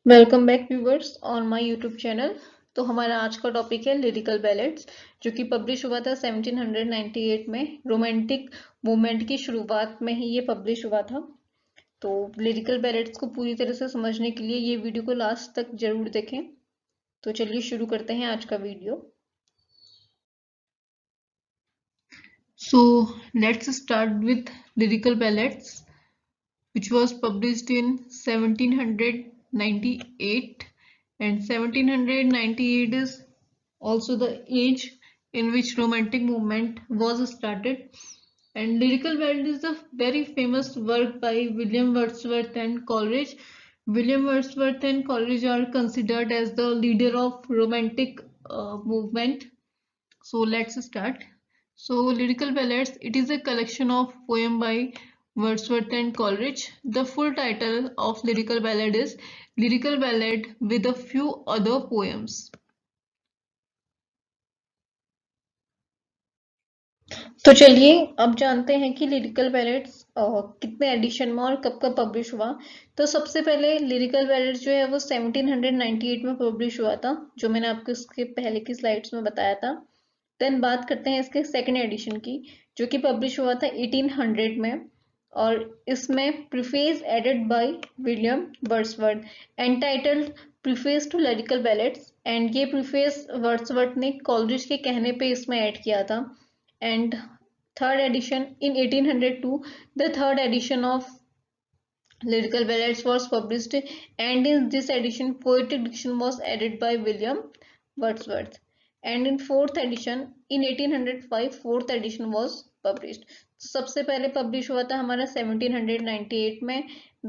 Welcome back viewers on my YouTube channel. तो हमारा आज का टॉपिक है लिरिकल बैलेड्स, जो कि पब्लिश हुआ था 1798 में। रोमांटिक मूवमेंट की शुरुआत में ही ये पब्लिश हुआ था। तो लिरिकल बैलेड्स को पूरी तरह से समझने के लिए ये वीडियो को लास्ट तक जरूर देखें। तो चलिए शुरू करते हैं आज का video. So let's start with lyrical ballads which was published in 1798, and 1798 is also the age in which romantic movement was started. And lyrical ballad is a very famous work by William Wordsworth and Coleridge. William Wordsworth and Coleridge are considered as the leader of romantic movement. So let's start. So lyrical ballads, it is a collection of poem by Wordsworth and Coleridge. The full title of lyrical ballad is Lyrical Ballad with a Few Other Poems. तो चलिए अब जानते हैं कि lyrical ballads कितने addition में और कब कब पब्लिश हुआ। तो सबसे पहले लिरिकल बैलेड्स जो है वो 1798 में पब्लिश हुआ था, जो मैंने आपको इसके पहले की स्लाइड्स में बताया था। देन बात करते हैं इसके सेकंड एडिशन की, जो कि पब्लिश हुआ था 1800 में, और इसमें preface added by William Wordsworth entitled preface to lyrical ballads. And ये प्रीफेस वर्ड्सवर्थ ने कॉलरिज के कहने पे इसमें ऐड किया था। And third edition in 1802, the third edition of lyrical ballads was published, and in this edition poetic diction was added by William Wordsworth. And in fourth edition in 1805 fourth edition was published. तो सबसे पहले publish हुआ था हमारा 1798 में,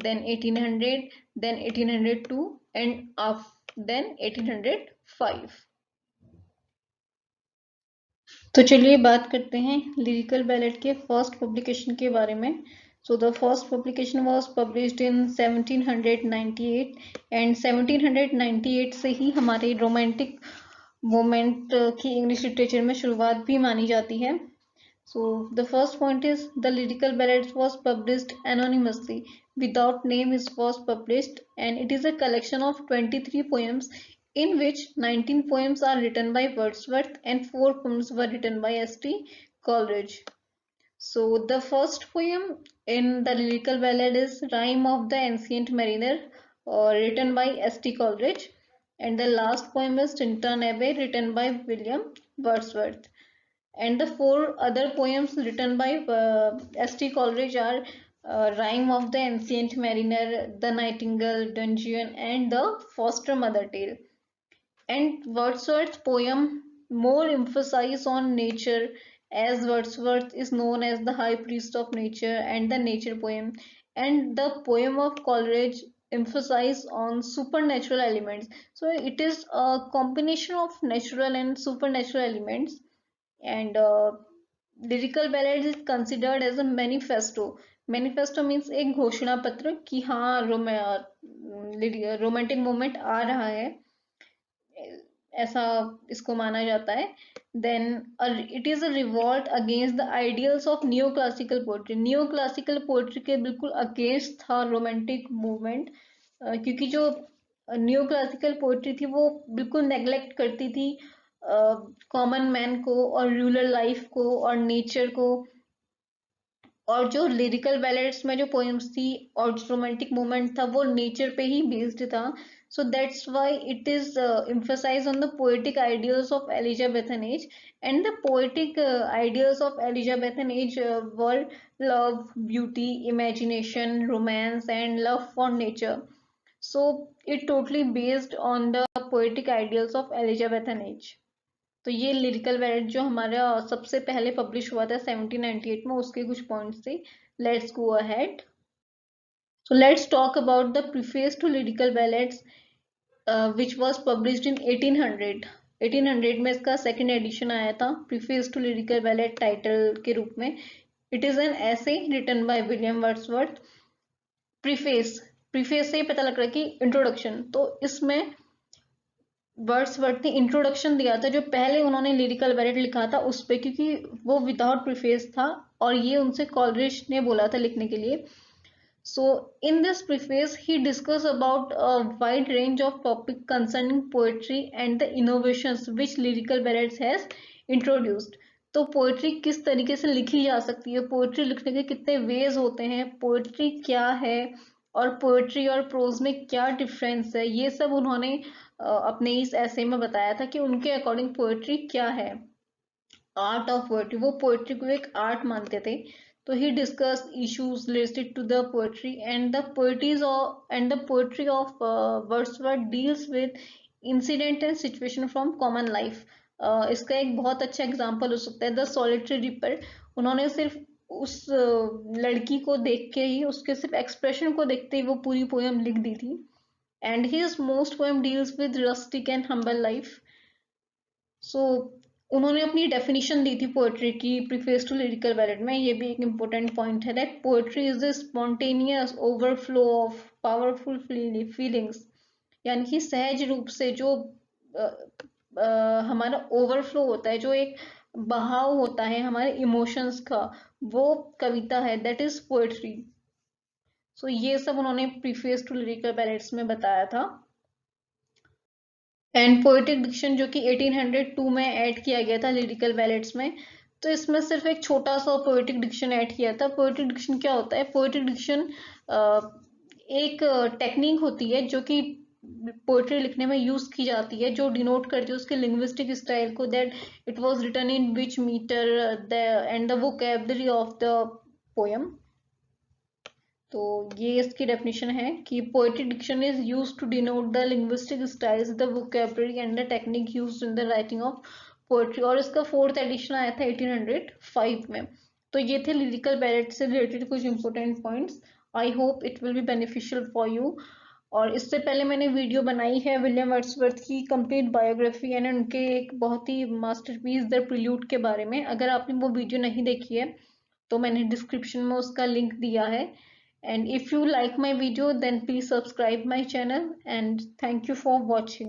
then 1800, then 1802 and then 1805। तो चलिए बात करते हैं लिरिकल बैलेड के फर्स्ट पब्लिकेशन के बारे में। So the first publication was published in 1798, and 1798 से ही हमारे रोमांटिक मूवमेंट की इंग्लिश लिटरेचर में शुरुआत भी मानी जाती है। So the first point is the lyrical ballads was published anonymously without name is was published, and it is a collection of 23 poems in which 19 poems are written by Wordsworth and 4 poems were written by S.T. Coleridge. So the first poem in the lyrical ballad is Rime of the Ancient Mariner, written by S.T. Coleridge, and the last poem is Tintern Abbey, written by William Wordsworth. And the 4 other poems written by S.T. Coleridge are Rime of the Ancient Mariner, The Nightingale, Dungeon, and The Foster Mother Tale. And Wordsworth's poem more emphasize on nature, as Wordsworth is known as the high priest of nature and the nature poem. And the poem of Coleridge emphasize on supernatural elements. So it is a combination of natural and supernatural elements. And lyrical ballad is considered as a manifesto. Manifesto means एक घोषणा पत्र कि हाँ romantic movement आ रहा है, ऐसा इसको माना जाता है। Then it is a revolt against the ideals of new classical poetry. New classical poetry के बिल्कुल अगेंस्ट था रोमांटिक मूवमेंट, क्योंकि जो न्यू क्लासिकल पोएट्री थी वो बिल्कुल नेग्लेक्ट करती थी कॉमन मैन को और रूरल लाइफ को और नेचर को। और जो लिरिकल बैलेड्स में जो पोएम्स थी और जो रोमांटिक मूवमेंट था वो नेचर पे ही बेस्ड था। So that's why it is emphasized on the poetic ideals of Elizabethan age, and the poetic ideals of Elizabethan age were love, beauty, imagination, romance, and love for nature. So it totally based on the poetic ideals of Elizabethan age. तो ये lyrical ballad जो हमारा सबसे पहले publish हुआ था 1798 में, उसके कुछ पॉइंट्स थे। Let's go ahead. So let's talk about the preface to lyrical ballads which was published in 1800। 1800 में इसका सेकंड एडिशन आया था preface to lyrical ballad title के रूप में। It is an essay written by William Wordsworth. Preface, preface से ही पता लग रहा है कि इंट्रोडक्शन, तो इसमें वर्ड्सवर्थ ने इंट्रोडक्शन दिया था जो पहले उन्होंने लिरिकल बैलेड लिखा था उस पे, क्योंकि वो विदाउट प्रीफेस था और ये उनसे कॉलरिज ने बोला था लिखने के लिए। So in this preface he discussed about a wide range of topic concerning poetry and the innovations which lyrical ballads has introduced. तो पोएट्री किस तरीके से लिखी जा सकती है, पोएट्री लिखने के कितने वेज होते हैं, पोएट्री क्या है और पोएट्री और प्रोज में क्या डिफरेंस है, ये सब उन्होंने अपने इस ऐसे में बताया था कि उनके अकॉर्डिंग पोएट्री क्या है, आर्ट ऑफ पोएट्री। वो पोएट्री को एक आर्ट मानते थे। तो he discuss issues related to the poetry and the poetries of and the poetry of Wordsworth deals with incident and situation from common life. इसका एक बहुत अच्छा एग्जांपल हो सकता है द सॉलिटरी रिपर। उन्होंने सिर्फ उस लड़की को देख के ही, उसके सिर्फ एक्सप्रेशन को देखते ही वो पूरी पोएम लिख दी थी। And his most poem deals with rustic and humble life. So उन्होंने अपनी डेफिनेशन दी थी पोएट्री की प्रीफेस टू लिरिकल बैलेट में। ये भी एक इम्पोर्टेंट पॉइंट है that poetry is the spontaneous overflow of powerful feelings, यानी कि सहज रूप से जो हमारा ओवरफ्लो होता है, जो एक बहाव होता है हमारे इमोशंस का, वो कविता है, दैट इज पोएट्री। सो ये सब उन्होंने प्रीफेस टू लिरिकल बैलेट्स में बताया था। एंड पोएटिक डिक्शन जो कि 1802 में ऐड किया गया था लिरिकल बैलेट्स में। तो इसमें सिर्फ एक छोटा सा पोएटिक डिक्शन ऐड किया था। पोएटिक डिक्शन क्या होता है? पोएटिक डिक्शन एक टेक्निक होती है जो कि पोएट्री लिखने में यूज की जाती है, जो डिनोट करती है उसके लिंग्विस्टिक स्टाइल को, that it was written in which meter and the vocabulary of the poem. तो ये इसकी डेफिनेशन है कि poetic diction is used to denote the linguistic styles, the vocabulary and the technique used in the writing of poetry. और इसका 4th addition आया था 1805 में। तो ये थे लिरिकल बैलेट से रिलेटेड कुछ important points. I hope it will be beneficial for you. और इससे पहले मैंने वीडियो बनाई है विलियम वर्ड्सवर्थ की कंप्लीट बायोग्राफी एंड उनके एक बहुत ही मास्टरपीस द प्रिल्यूड के बारे में। अगर आपने वो वीडियो नहीं देखी है तो मैंने डिस्क्रिप्शन में उसका लिंक दिया है। And if you like my video, then please subscribe my channel, and thank you for watching.